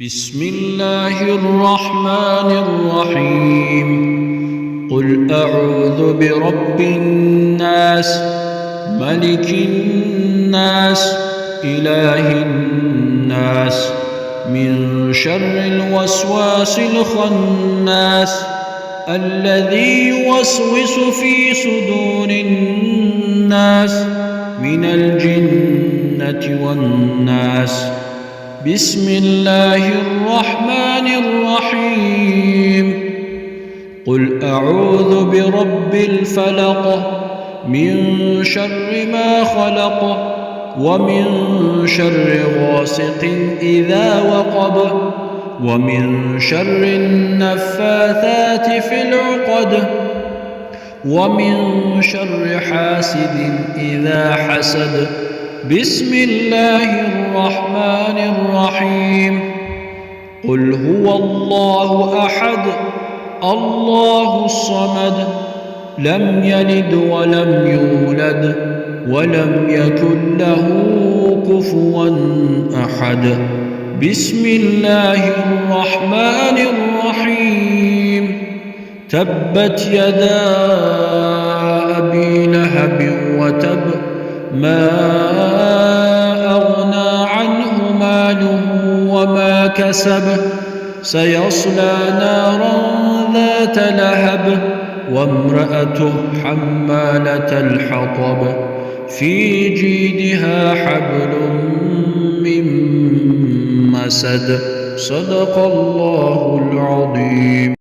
بسم الله الرحمن الرحيم. قل أعوذ برب الناس ملك الناس إله الناس من شر الوسواس الخناس الذي يوسوس في صدور الناس من الجنة والناس. بسم الله الرحمن الرحيم. قل أعوذ برب الفلق من شر ما خلق ومن شر غاسق إذا وقب ومن شر النفاثات في العقد ومن شر حاسد إذا حسد. بسم الله الرحمن الرحيم. قل هو الله أحد الله الصمد لم يلد ولم يولد ولم يكن له كفوا أحد. بسم الله الرحمن الرحيم. تبت يدا أبي لهب وتب ما أغنى عنه ماله وما كسب سيصلى نارا ذات لهب وامرأته حمالة الحطب في جيدها حبل من مسد. صدق الله العظيم.